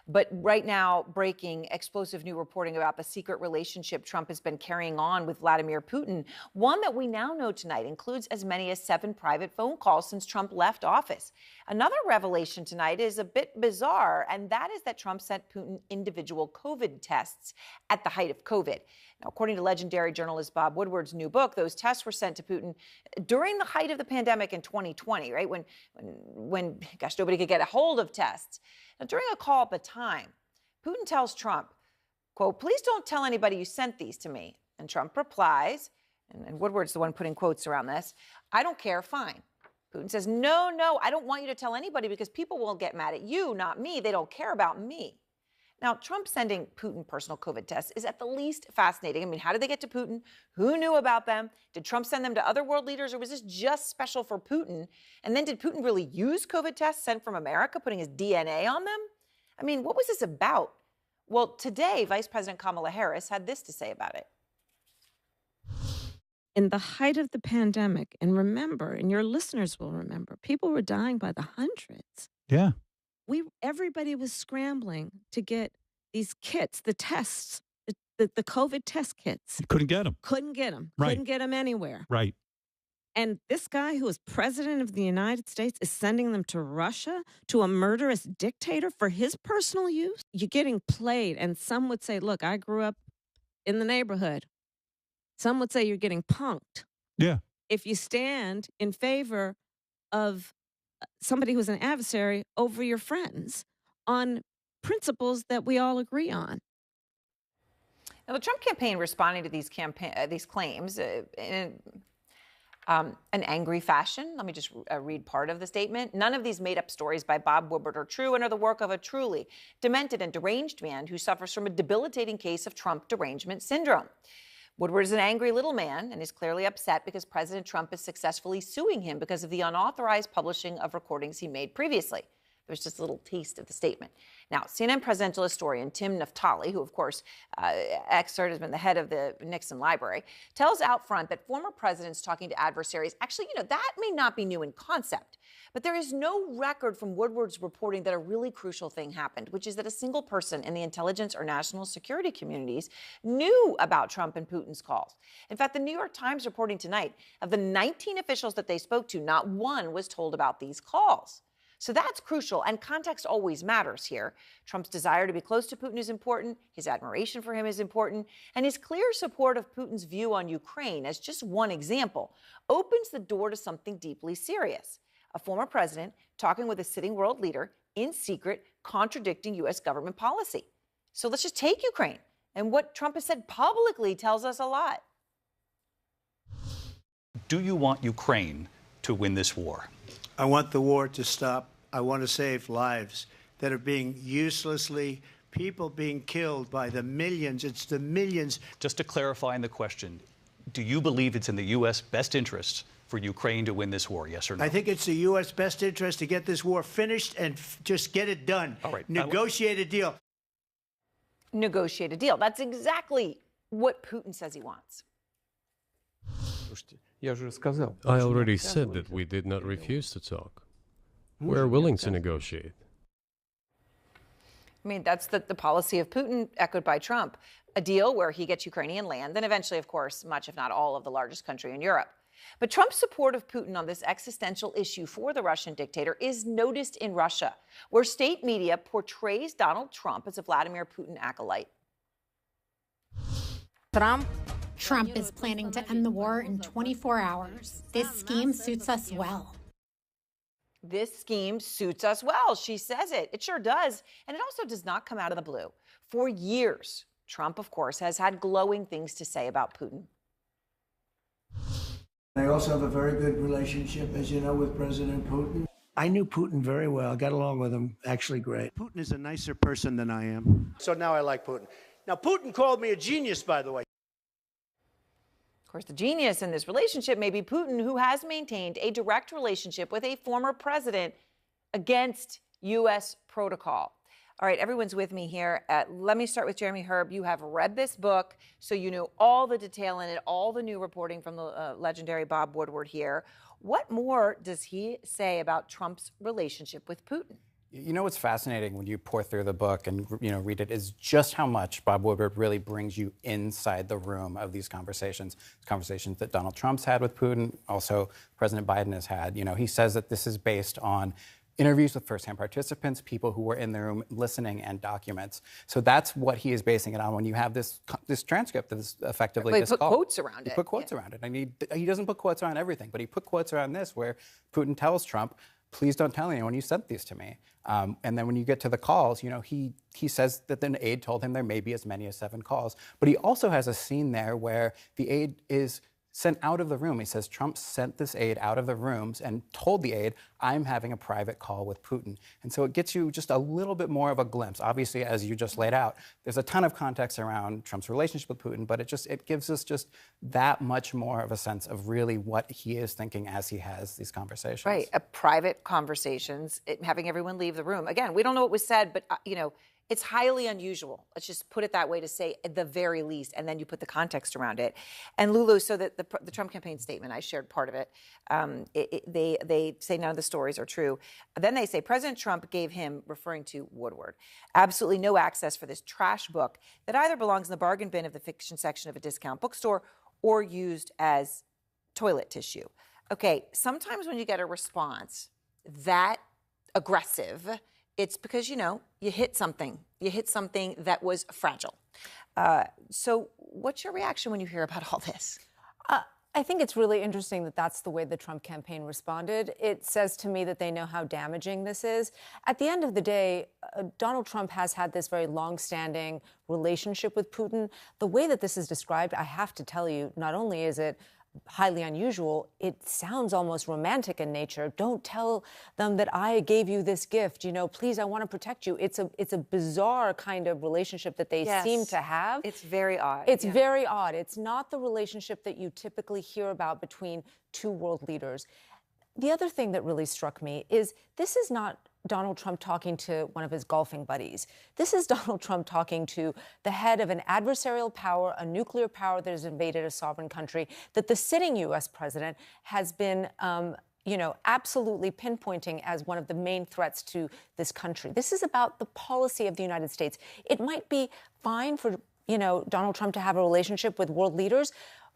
But right now, breaking explosive new reporting about the secret relationship Trump has been carrying on with Vladimir Putin. One that we now know tonight includes as many as 7 private phone calls since Trump left office. Another revelation tonight is a bit bizarre, and that is that Trump sent Putin individual COVID tests at the height of COVID. Now, according to legendary journalist Bob Woodward's new book, those tests were sent to Putin during the height of the pandemic in 2020, right? When gosh, nobody could get a hold of tests. Now, during a call at the time, Putin tells Trump, quote, "Please don't tell anybody you sent these to me." And Trump replies, and Woodward's the one putting quotes around this, "I don't care, fine." Putin says, no, I don't want you to tell anybody because people will get mad at you, not me. They don't care about me. Now, Trump sending Putin personal COVID tests is at the least fascinating. I mean, how did they get to Putin? Who knew about them? Did Trump send them to other world leaders, or was this just special for Putin? And then did Putin really use COVID tests sent from America, putting his DNA on them? I mean, what was this about? Well, today, Vice President Kamala Harris had this to say about it. In the height of the pandemic, and remember, and your listeners will remember, people were dying by the hundreds. Yeah. Everybody was scrambling to get these kits, the tests, the COVID test kits. Couldn't get them. Couldn't get them. Right. Couldn't get them anywhere. Right. And this guy who is president of the United States is sending them to Russia, to a murderous dictator for his personal use? You're getting played. And some would say, look, I grew up in the neighborhood. Some would say you're getting punked. Yeah. If you stand in favor of somebody who's an adversary over your friends on principles that we all agree on. Now, the Trump campaign responding to these claims in an angry fashion. Let me just read part of the statement. "None of these made-up stories by Bob Woodward are true and are the work of a truly demented and deranged man who suffers from a debilitating case of Trump derangement syndrome." Woodward is an angry little man and is clearly upset because President Trump is successfully suing him because of the unauthorized publishing of recordings he made previously. There's just a little taste of the statement. Now, CNN presidential historian Tim Naftali, who, of course, has been the head of the Nixon Library, tells out front that former presidents talking to adversaries, actually, that may not be new in concept. But there is no record from Woodward's reporting that a really crucial thing happened, which is that a single person in the intelligence or national security communities knew about Trump and Putin's calls. In fact, the New York Times reporting tonight, of the 19 officials that they spoke to, not one was told about these calls. So that's crucial, and context always matters here. Trump's desire to be close to Putin is important, his admiration for him is important, and his clear support of Putin's view on Ukraine, as just one example, opens the door to something deeply serious. A former president talking with a sitting world leader in secret, contradicting U.S. government policy. So let's just take Ukraine, and what Trump has said publicly tells us a lot. Do you want Ukraine to win this war? I want the war to stop. I want to save lives that are being people being killed by the millions. It's the millions. Just to clarify in the question, do you believe it's in the U.S. best interest for Ukraine to win this war, yes or no? I think it's the U.S. best interest to get this war finished and just get it done. All right. Negotiate a deal. Negotiate a deal. That's exactly what Putin says he wants. I already said that we did not refuse to talk. We're willing to negotiate. I mean, that's the policy of Putin, echoed by Trump. A deal where he gets Ukrainian land, then eventually, of course, much, if not all, of the largest country in Europe. But Trump's support of Putin on this existential issue for the Russian dictator is noticed in Russia, where state media portrays Donald Trump as a Vladimir Putin acolyte. Trump is planning to end the war in 24 hours. This scheme suits us well. This scheme suits us well. She says it. It sure does. And it also does not come out of the blue. For years, Trump, of course, has had glowing things to say about Putin. I also have a very good relationship, as you know, with President Putin. I knew Putin very well. Got along with him actually great. Putin is a nicer person than I am. So now I like Putin. Now, Putin called me a genius, by the way. Of course, the genius in this relationship may be Putin, who has maintained a direct relationship with a former president against U.S. protocol. All right, everyone's with me here. Let me start with Jeremy Herb. You have read this book, so you know all the detail in it, all the new reporting from the legendary Bob Woodward here. What more does he say about Trump's relationship with Putin? You know what's fascinating when you pour through the book and read it is just how much Bob Woodward really brings you inside the room of these conversations that Donald Trump's had with Putin, also President Biden has had. He says that this is based on interviews with firsthand participants, people who were in the room listening, and documents. So that's what he is basing it on when you have this transcript that is effectively but this he put call. quotes around it. He put quotes around it. I mean, he doesn't put quotes around everything, but he put quotes around this where Putin tells Trump, please don't tell anyone you sent these to me. And then when you get to the calls, he says that an aide told him there may be as many as 7 calls. But he also has a scene there where the aide is sent out of the room. He says Trump sent this aide out of the rooms and told the aide, I'm having a private call with Putin. And so it gets you just a little bit more of a glimpse. Obviously, as you just laid out, there's a ton of context around Trump's relationship with Putin, but it gives us just that much more of a sense of really what he is thinking as he has these conversations. Right, private conversations, having everyone leave the room. Again, we don't know what was said, but it's highly unusual. Let's just put it that way to say at the very least, and then you put the context around it. And Lulu, so that the Trump campaign statement, I shared part of it. They say none of the stories are true. Then they say President Trump gave him, referring to Woodward, absolutely no access for this trash book that either belongs in the bargain bin of the fiction section of a discount bookstore or used as toilet tissue. Okay, sometimes when you get a response that aggressive, it's because, you hit something. You hit something that was fragile. So what's your reaction when you hear about all this? I think it's really interesting that that's the way the Trump campaign responded. It says to me that they know how damaging this is. At the end of the day, Donald Trump has had this very long-standing relationship with Putin. The way that this is described, I have to tell you, not only is it highly unusual, it sounds almost romantic in nature. Don't tell them that I gave you this gift. Please, I want to protect you. It's a bizarre kind of relationship that they seem to have. It's very odd. It's very odd. It's not the relationship that you typically hear about between two world leaders. The other thing that really struck me is this is not Donald Trump talking to one of his golfing buddies. This is Donald Trump talking to the head of an adversarial power, a nuclear power that has invaded a sovereign country, that the sitting U.S. president has been, absolutely pinpointing as one of the main threats to this country. This is about the policy of the United States. It might be fine for, Donald Trump to have a relationship with world leaders,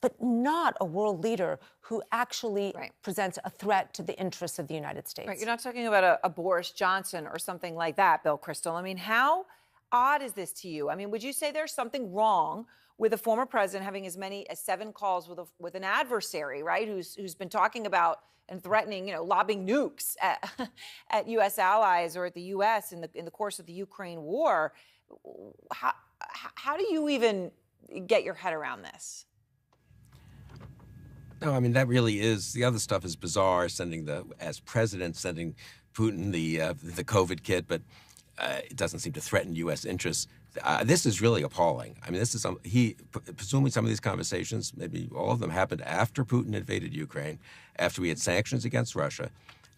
but not a world leader who actually presents a threat to the interests of the United States. Right. You're not talking about a Boris Johnson or something like that, Bill Kristol. I mean, how odd is this to you? I mean, would you say there's something wrong with a former president having as many as 7 calls with an adversary, right, who's been talking about and threatening, lobbing nukes at U.S. allies or at the U.S. in the course of the Ukraine war? How do you even get your head around this? No, I mean, that really is, the other stuff is bizarre, as president, sending Putin the COVID kit, but it doesn't seem to threaten U.S. interests. This is really appalling. I mean, this is, presumably some of these conversations, maybe all of them happened after Putin invaded Ukraine, after we had sanctions against Russia.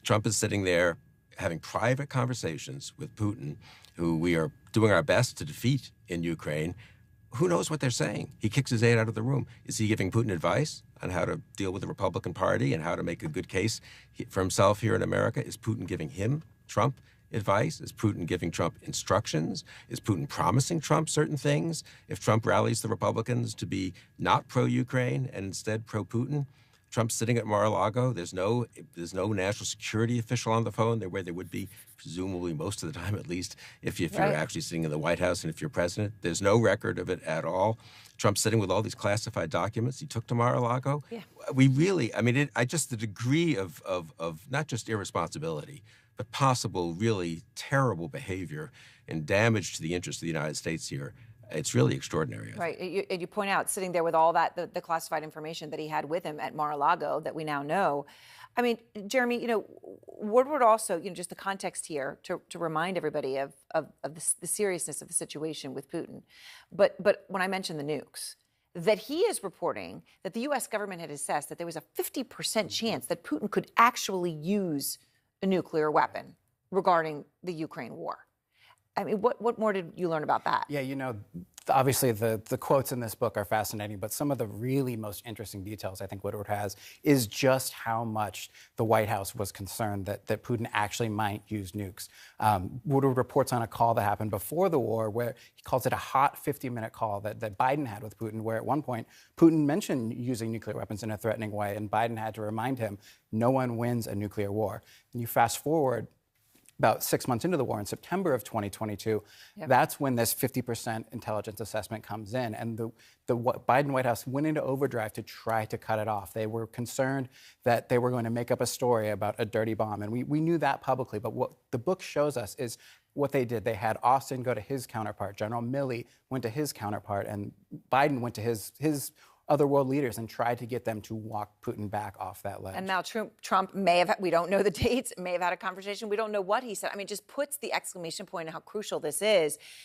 Trump is sitting there having private conversations with Putin, who we are doing our best to defeat in Ukraine. Who knows what they're saying? He kicks his aide out of the room. Is he giving Putin advice on how to deal with the Republican Party and how to make a good case for himself here in America? Is Putin giving him, Trump, advice? Is Putin giving Trump instructions? Is Putin promising Trump certain things? If Trump rallies the Republicans to be not pro-Ukraine and instead pro-Putin, Trump's sitting at Mar-a-Lago. There's no national security official on the phone where there would be, presumably most of the time at least, if you're actually sitting in the White House and if you're president. There's no record of it at all. Trump's sitting with all these classified documents he took to Mar-a-Lago. Yeah. We really, the degree of not just irresponsibility, but possible really terrible behavior and damage to the interests of the United States here. It's really extraordinary. Right. You point out, sitting there with all that, the classified information that he had with him at Mar-a-Lago that we now know. I mean, Jeremy, Woodward also, just the context here to remind everybody of the seriousness of the situation with Putin. But when I mentioned the nukes, that he is reporting that the U.S. government had assessed that there was a 50% chance that Putin could actually use a nuclear weapon regarding the Ukraine war. I mean, what more did you learn about that? Yeah, Obviously, the quotes in this book are fascinating, but some of the really most interesting details I think Woodward has is just how much the White House was concerned that Putin actually might use nukes. Woodward reports on a call that happened before the war where he calls it a hot 50-minute call that Biden had with Putin, where at one point Putin mentioned using nuclear weapons in a threatening way, and Biden had to remind him, no one wins a nuclear war. And you fast forward about 6 months into the war, in September of 2022, that's when this 50% intelligence assessment comes in. And the Biden White House went into overdrive to try to cut it off. They were concerned that they were going to make up a story about a dirty bomb. And we knew that publicly. But what the book shows us is what they did. They had Austin go to his counterpart. General Milley went to his counterpart. And Biden went to his other world leaders and tried to get them to walk Putin back off that ledge. And now Trump may have, we don't know the dates, may have had a conversation. We don't know what he said. I mean, just puts the exclamation point on how crucial this is.